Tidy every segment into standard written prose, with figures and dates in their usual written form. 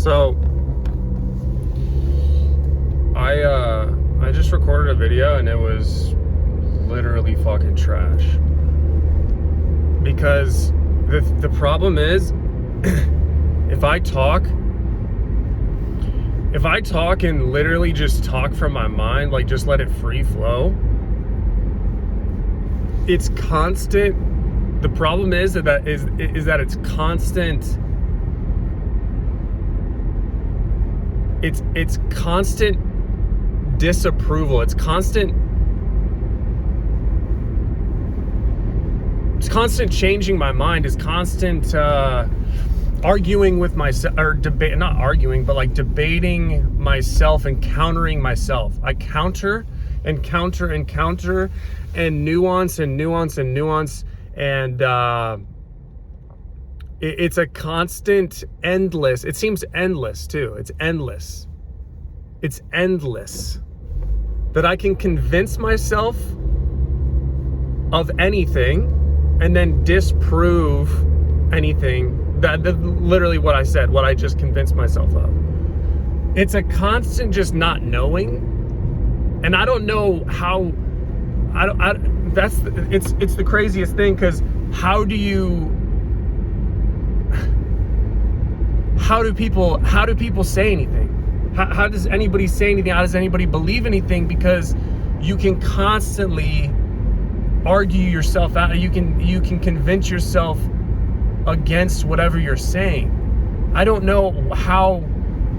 So I just recorded a video and it was literally fucking trash. Because the problem is if I talk and literally just talk from my mind, like just let it free flow, it's constant. The problem is that it's constant. It's constant disapproval. It's constant changing my mind. It's constant arguing with myself, or not arguing, but like debating myself and countering myself. I counter and counter and counter and nuance and nuance and nuance. And it's a constant, endless. It seems endless too. It's endless. It's endless that I can convince myself of anything and then disprove anything. That's literally what I said, what I just convinced myself of. It's a constant just not knowing. And I don't know how, it's the craziest thing, because how do people say anything? How does anybody say anything? How does anybody believe anything? Because you can constantly argue yourself out. You can convince yourself against whatever you're saying. I don't know how.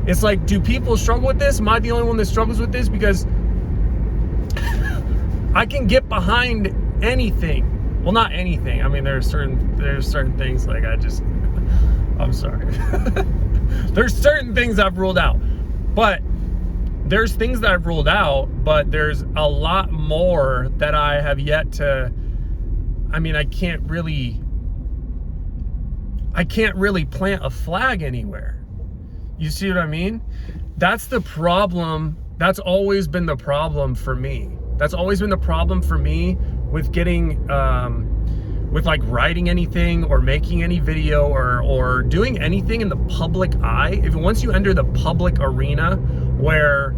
It's like, do people struggle with this? Am I the only one that struggles with this? Because I can get behind anything. Well, not anything. I mean, there's certain things like I'm sorry. There's certain things I've ruled out. But there's things that I've ruled out, but there's a lot more that I have yet to. I mean, I can't really plant a flag anywhere. You see what I mean? That's the problem. That's always been the problem for me. That's always been the problem for me with getting, with like writing anything or making any video or doing anything in the public eye. Once you enter the public arena where,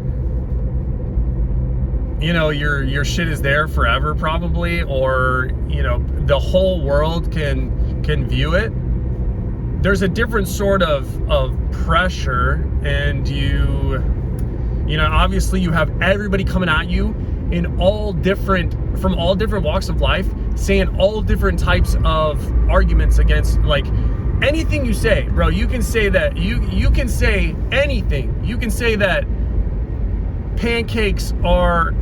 you know, your shit is there forever probably, or, you know, the whole world can view it, there's a different sort of pressure, and you know, obviously you have everybody coming at you from all different walks of life, saying all different types of arguments against, like, anything you say, bro. You can say that you can say anything. You can say that pancakes are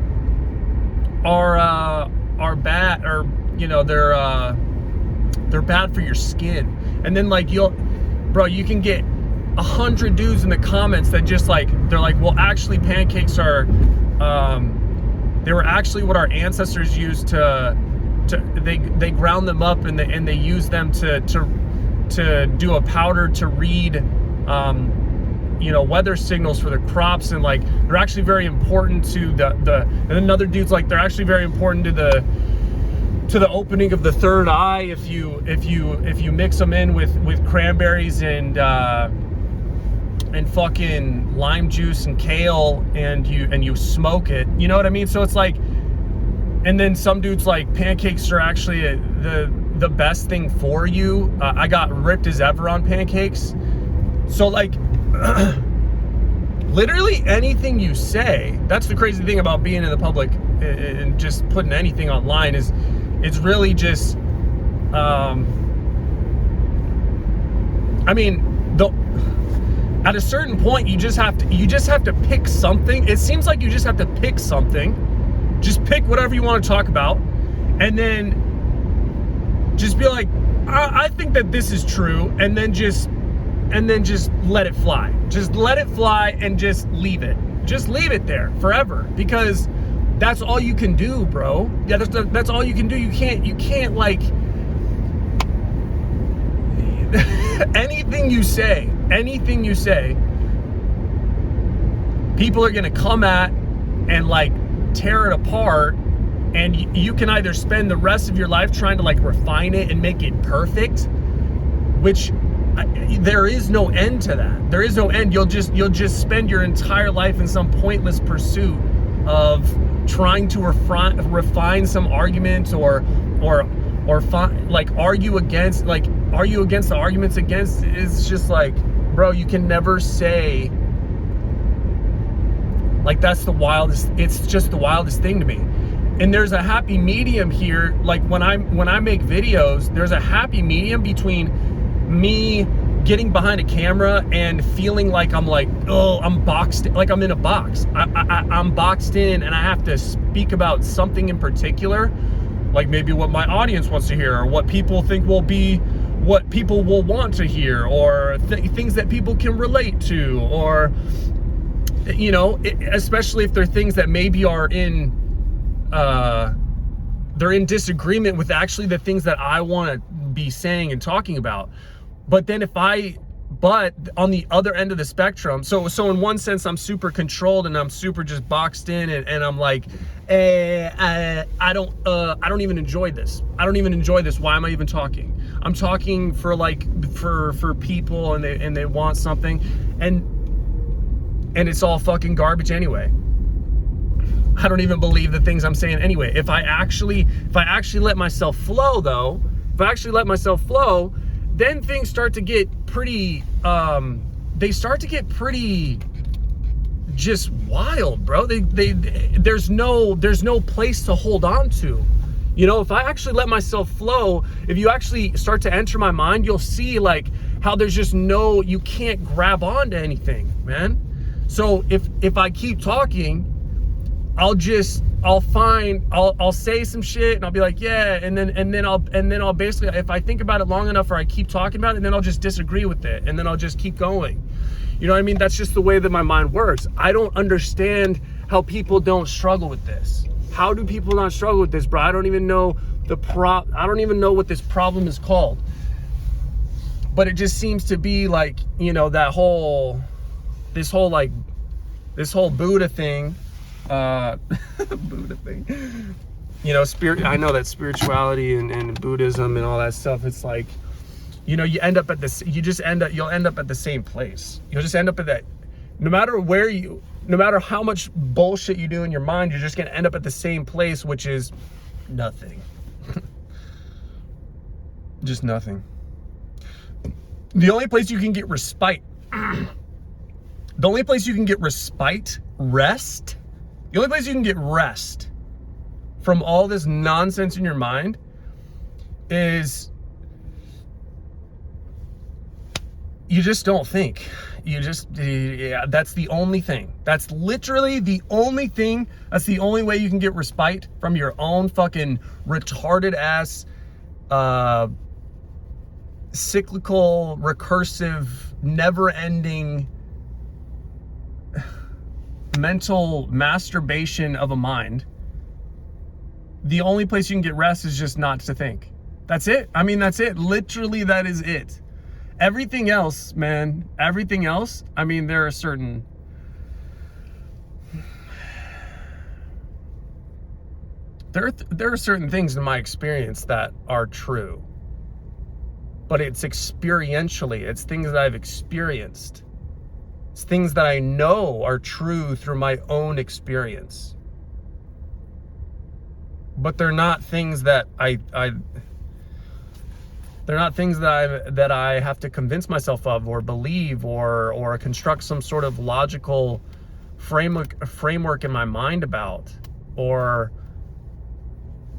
bad, or, you know, they're bad for your skin, and then like you can get 100 dudes in the comments that just like, they're like, well, actually pancakes are they were actually what our ancestors used they ground them up and they used them to do a powder to read you know, weather signals for the crops, and like they're actually very important to and another dude's like, they're actually very important to the opening of the third eye if you mix them in with cranberries and fucking lime juice and kale, and you smoke it. You know what I mean? So it's like, and then some dudes like, pancakes are actually the best thing for you. I got ripped as ever on pancakes. So like, literally anything you say, that's the crazy thing about being in the public and just putting anything online, is it's really just, I mean, at a certain point, you just have to pick something. It seems like you just have to pick something. Just pick whatever you want to talk about, and then just be like, I think that this is true, and then just let it fly. Just let it fly and just leave it. Just leave it there forever, because that's all you can do, bro. Yeah, that's all you can do. You can't like anything you say, people are gonna come at and like tear it apart, and you can either spend the rest of your life trying to like refine it and make it perfect, which there is no end to that. There is no end. You'll just spend your entire life in some pointless pursuit of trying to refine some argument or argue against the arguments against. It's just like, bro, you can never say, like, that's the wildest. It's just the wildest thing to me. And there's a happy medium here. Like when I make videos, there's a happy medium between me getting behind a camera and feeling like I'm like, oh, I'm boxed, like I'm in a box. I'm boxed in and I have to speak about something in particular, like maybe what my audience wants to hear, or what people think will be, what people will want to hear, or things that people can relate to, or, you know, especially if they're things that maybe are they're in disagreement with actually the things that I want to be saying and talking about. But then but on the other end of the spectrum, so in one sense, I'm super controlled and I'm super just boxed in, and I'm like, I don't even enjoy this. I don't even enjoy this. Why am I even talking? I'm talking for people, and they want something, and it's all fucking garbage anyway. I don't even believe the things I'm saying anyway. If I actually let myself flow, though, then things start to get pretty, just wild, bro. There's no place to hold on to. You know, if I actually let myself flow, if you actually start to enter my mind, you'll see like how there's just you can't grab onto anything, man. So if I keep talking, I'll say some shit and I'll be like, yeah, and then I'll basically, if I think about it long enough or I keep talking about it, and then I'll just disagree with it, and then I'll just keep going. You know what I mean? That's just the way that my mind works. I don't understand how people don't struggle with this. How do people not struggle with this, bro? I don't even know I don't even know what this problem is called. But it just seems to be like, you know, this whole Buddha thing. Buddha thing, you know, I know that spirituality and Buddhism and all that stuff, it's like, you know, you'll end up at the same place. You'll just end up at that, no matter how much bullshit you do in your mind, you're just gonna end up at the same place, which is nothing. Just nothing. The only place you can get respite, rest. The only place you can get rest from all this nonsense in your mind is you just don't think. That's the only thing. That's literally the only thing. That's the only way you can get respite from your own fucking retarded ass, cyclical, recursive, never-ending mental masturbation of a mind. The only place you can get rest is just not to think. That's it. I mean, that's it. Literally, that is it. Everything else, man, I mean, there are certain things in my experience that are true, but it's experientially, it's things that I've experienced. It's things that I know are true through my own experience. But they're not things that they're not things that I have to convince myself of or believe or construct some sort of logical framework in my mind about, or,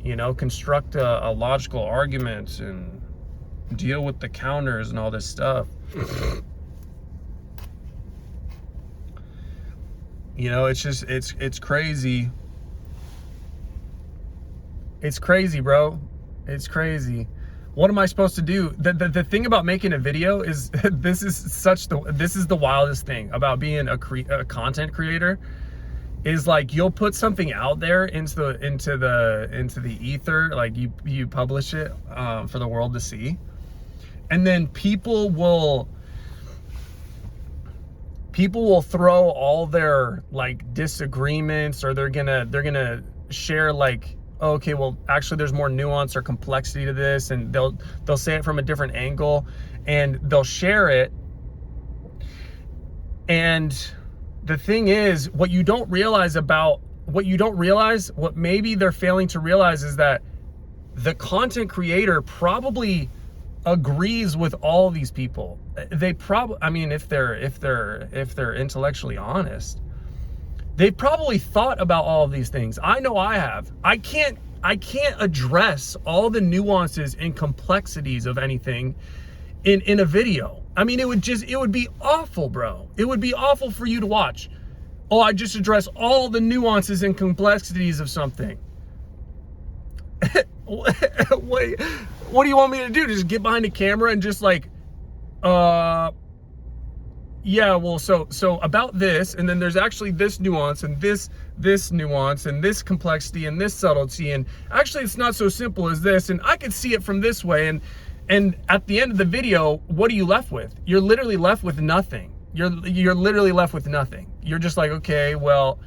you know, construct a logical argument and deal with the counters and all this stuff. You know, it's just, it's crazy. It's crazy, bro. It's crazy. What am I supposed to do? The thing about making a video is this is the wildest thing about being a content creator, is like, you'll put something out there into the ether, like you publish it for the world to see, and then people will throw all their like disagreements, or they're gonna share like, okay, well, actually there's more nuance or complexity to this, and they'll say it from a different angle, and they'll share it. And the thing is, what maybe they're failing to realize is that the content creator probably agrees with all these people. They probably, I mean, if they're intellectually honest, they probably thought about all of these things. I know I have. I can't address all the nuances and complexities of anything in a video. I mean, it would be awful, bro. It would be awful for you to watch. Oh, I just address all the nuances and complexities of something. What do you want me to do? Just get behind a camera and just like, yeah, well, so about this, and then there's actually this nuance and this nuance and this complexity and this subtlety, and actually it's not so simple as this, and I could see it from this way, and at the end of the video, what are you left with? You're literally left with nothing. You're literally left with nothing. You're just like, okay, well,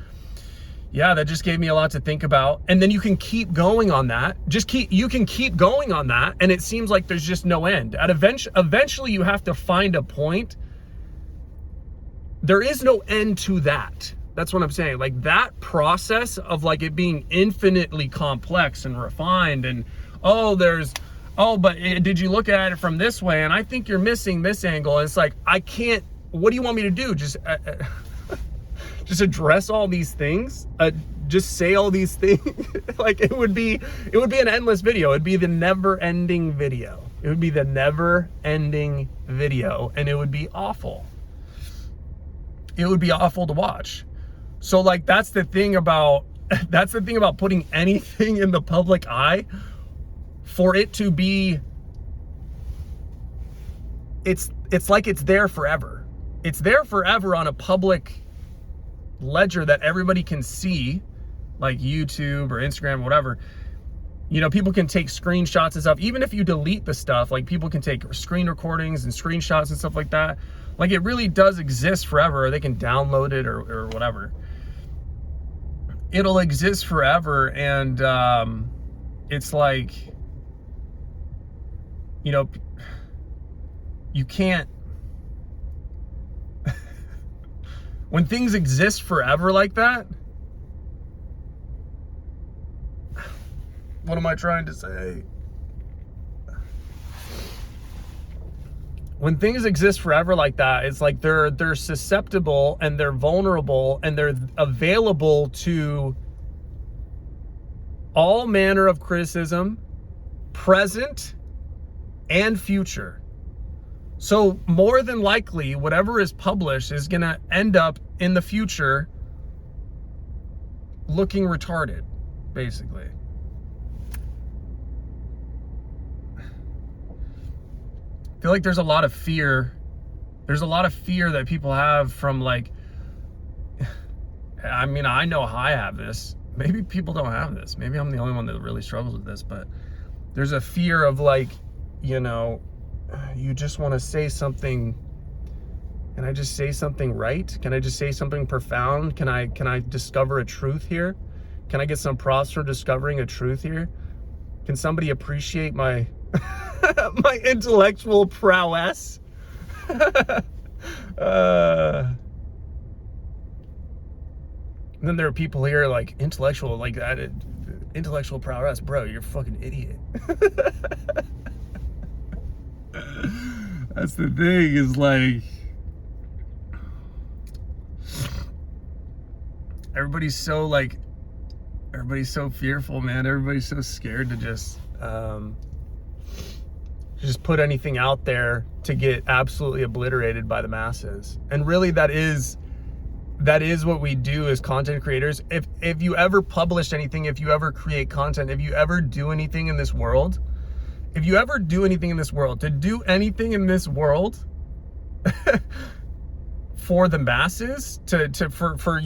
yeah, that just gave me a lot to think about. And then you can keep going on that. You can keep going on that, and it seems like there's just no end. Eventually you have to find a point. There is no end to that. That's what I'm saying. Like, that process of like it being infinitely complex and refined, and but did you look at it from this way? And I think you're missing this angle. And it's like, I can't, what do you want me to do? Just address all these things? Just say all these things? Like, it would be an endless video. It'd be the never-ending video. It would be the never-ending video, and it would be awful. It would be awful to watch. So like, that's the thing about putting anything in the public eye. For it to be, it's like it's there forever. It's there forever on a public ledger that everybody can see, like YouTube or Instagram or whatever. You know, people can take screenshots and stuff. Even if you delete the stuff, like, people can take screen recordings and screenshots and stuff like that. Like, it really does exist forever. They can download it or whatever. It'll exist forever. And it's like, you know, you can't, when things exist forever like that, what am I trying to say? When things exist forever like that, it's like they're susceptible and they're vulnerable and they're available to all manner of criticism, present and future. So more than likely, whatever is published is gonna end up in the future looking retarded, basically. I feel like there's a lot of fear. There's a lot of fear that people have from, like, I mean, I know I have this. Maybe people don't have this. Maybe I'm the only one that really struggles with this, but there's a fear of, like, you know, you just want to say something. Can I just say something right? Can I just say something profound? Can I discover a truth here? Can I get some props for discovering a truth here? Can somebody appreciate my my intellectual prowess? And then there are people here like, intellectual, like that, intellectual prowess, bro, you're a fucking idiot. That's the thing, is like, everybody's so fearful, man. Everybody's so scared to just put anything out there to get absolutely obliterated by the masses. And really, that is what we do as content creators. If you ever publish anything, if you ever create content, if you ever do anything in this world, to do anything in this world for the masses, for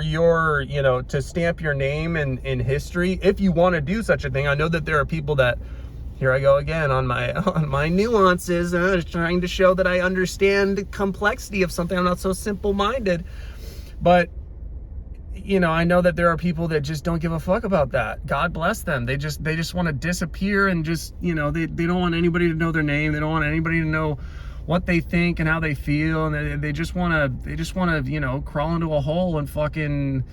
your, you know, to stamp your name in history, if you want to do such a thing. I know that there are people that, here I go again on my nuances, trying to show that I understand the complexity of something. I'm not so simple-minded. But I know that there are people that just don't give a fuck about that. God bless them. They just want to disappear and just, they don't want anybody to know their name. They don't want anybody to know what they think and how they feel. And they just want to, crawl into a hole and fucking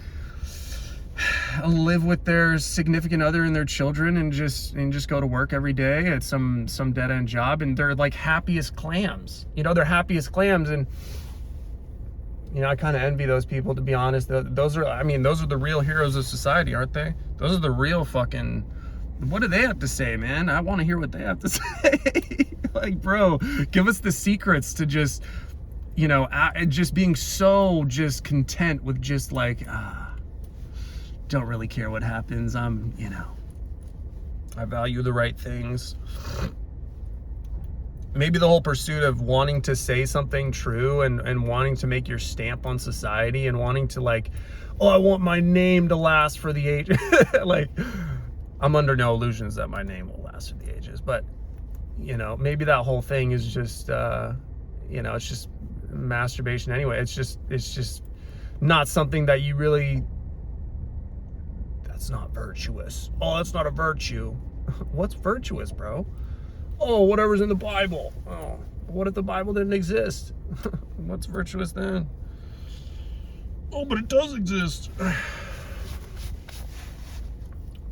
live with their significant other and their children and just go to work every day at some dead end job. And they're like happy as clams, they're happy as clams. And, I kind of envy those people, to be honest. Those are the real heroes of society, aren't they? Those are the real fucking, what do they have to say, man? I want to hear what they have to say. Like, bro, give us the secrets to just, just being so just content with just like, don't really care what happens. I value the right things. Maybe the whole pursuit of wanting to say something true and wanting to make your stamp on society and wanting to like, I want my name to last for the age. Like, I'm under no illusions that my name will last for the ages, but maybe that whole thing is just, it's just masturbation anyway. It's just not something that you really, that's not virtuous. Oh, that's not a virtue. What's virtuous, bro? Oh, whatever's in the Bible. Oh, what if the Bible didn't exist? What's virtuous then? Oh, but it does exist.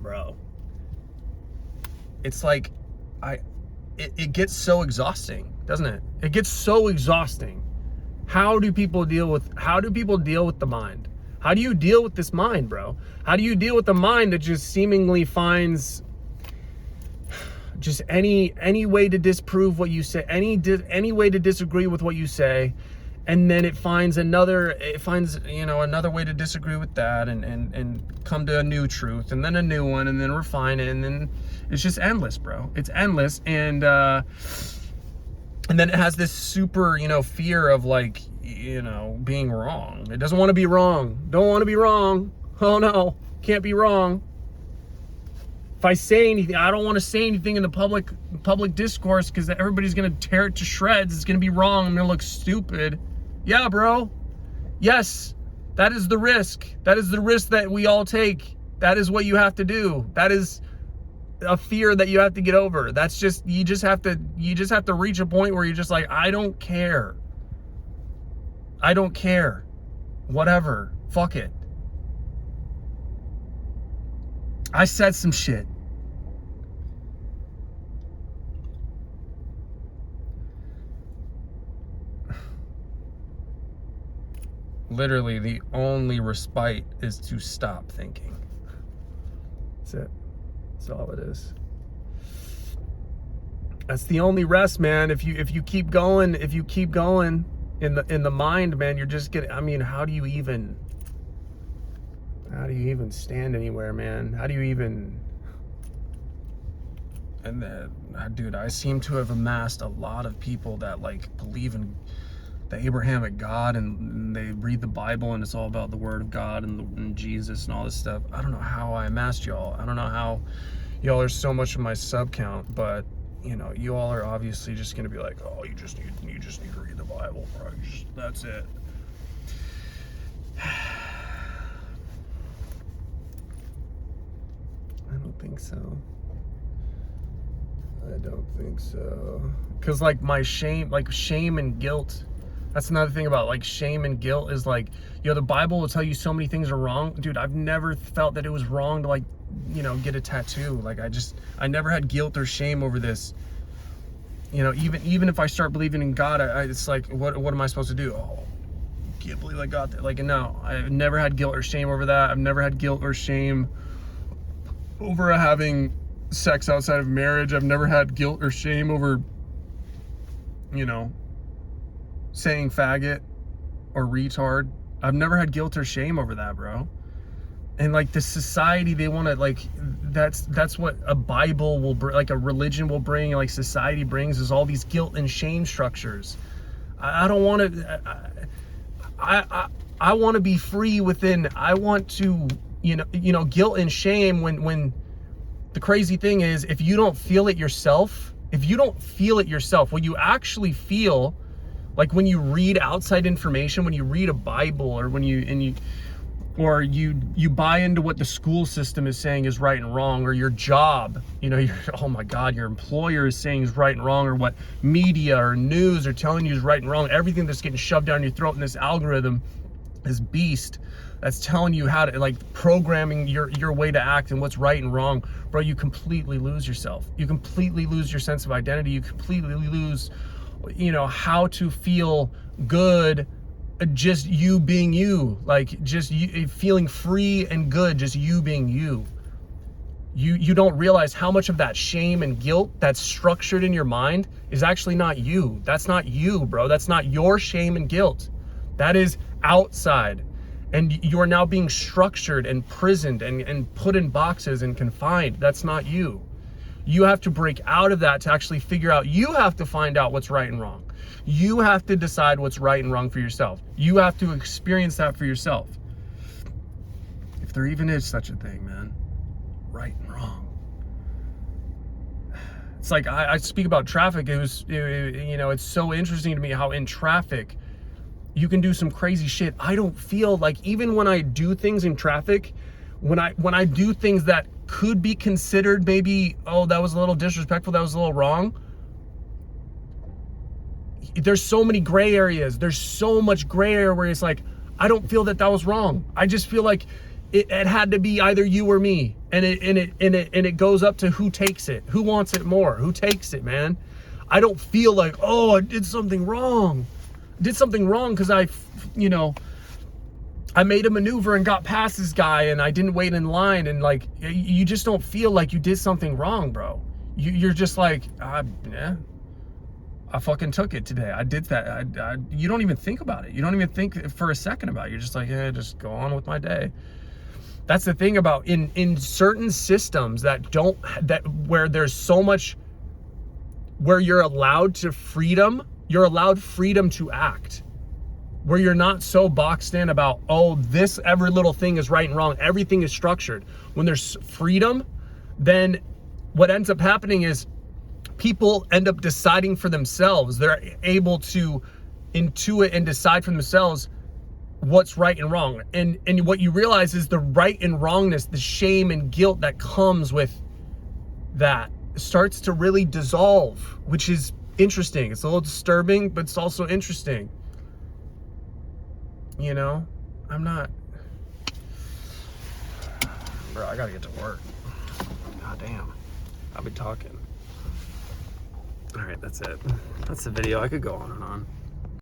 Bro. It's like, it gets so exhausting, doesn't it? It gets so exhausting. How do people deal with the mind? How do you deal with this mind, bro? How do you deal with the mind that just seemingly finds just any way to disprove what you say, any way to disagree with what you say, and then it finds another way to disagree with that and come to a new truth, and then a new one, and then refine it, and then it's just endless, bro. It's endless. And then it has this super, fear of like, being wrong. It doesn't want to be wrong. Don't want to be wrong. Oh no, can't be wrong. If I say anything, I don't want to say anything in the public discourse because everybody's going to tear it to shreds. It's going to be wrong. I'm going to look stupid. Yeah, bro. Yes, that is the risk. That is the risk that we all take. That is what you have to do. That is a fear that you have to get over. That's just, you just have to reach a point where you're just like, I don't care. I don't care. Whatever. Fuck it. I said some shit. Literally, the only respite is to stop thinking. That's it. That's all it is. That's the only rest, man. If you keep going in the mind, man, you're just getting, how do you even stand anywhere, man? How do you even? And then, dude, I seem to have amassed a lot of people that like believe in the Abrahamic God, and they read the Bible, and it's all about the Word of God and Jesus and all this stuff. I don't know how I amassed y'all. I don't know how y'all are so much of my sub count, but you all are obviously just gonna be like, oh, you just need to read the Bible, bro. That's it. I don't think so. Cause like my shame and guilt. That's another thing about like shame and guilt is like, the Bible will tell you so many things are wrong. Dude, I've never felt that it was wrong to like, get a tattoo. Like I never had guilt or shame over this. Even if I start believing in God, it's like, what am I supposed to do? Oh, can't believe I got that. Like, no, I've never had guilt or shame over that. I've never had guilt or shame over having sex outside of marriage. I've never had guilt or shame over, saying faggot or retard. I've never had guilt or shame over that, bro. And like the society, they want to like, that's what a Bible will bring, like a religion will bring, like society brings, is all these guilt and shame structures. I don't want to, I want to be free within. I want to, guilt and shame when the crazy thing is, if you don't feel it yourself, what you actually feel, like when you read outside information, when you read a Bible, or when you or you buy into what the school system is saying is right and wrong, or your job, you know, oh my God, your employer is saying is right and wrong, or what media or news are telling you is right and wrong. Everything that's getting shoved down your throat in this algorithm, this beast that's telling you how to, like, programming your way to act and what's right and wrong, bro, you completely lose yourself. You completely lose your sense of identity. You completely lose, you know, how to feel good, just you being you, like just you feeling free and good, just you being you. You don't realize how much of that shame and guilt that's structured in your mind is actually not you. That's not you, bro. That's not your shame and guilt. That is outside. And you are now being structured and prisoned and put in boxes and confined. That's not you. You have to break out of that to actually figure out. You have to find out what's right and wrong. You have to decide what's right and wrong for yourself. You have to experience that for yourself. If there even is such a thing, man. Right and wrong. It's like I speak about traffic. You know, it's so interesting to me how in traffic you can do some crazy shit. I don't feel like, even when I do things in traffic, when I do things that could be considered maybe, oh, that was a little disrespectful, that was a little wrong. There's so many gray areas. There's so much gray area where it's like, I don't feel that was wrong. I just feel like it had to be either you or me. And it goes up to who takes it, who wants it more, who takes it, man. I don't feel like, oh, I did something wrong. Because I made a maneuver and got past this guy and I didn't wait in line, and like, you just don't feel like you did something wrong, bro. You're just like, yeah, I fucking took it today. I did that. You don't even think about it. You don't even think for a second about it. You're just like, yeah, just go on with my day. That's the thing about in certain systems where there's so much, where you're allowed freedom to act, where you're not so boxed in about, oh, every little thing is right and wrong. Everything is structured. When there's freedom, then what ends up happening is people end up deciding for themselves. They're able to intuit and decide for themselves what's right and wrong. And what you realize is the right and wrongness, the shame and guilt that comes with that starts to really dissolve, which is interesting. It's a little disturbing, but it's also interesting. You know, bro, I gotta get to work. God damn, I've been talking. All right, that's it. That's the video. I could go on and on.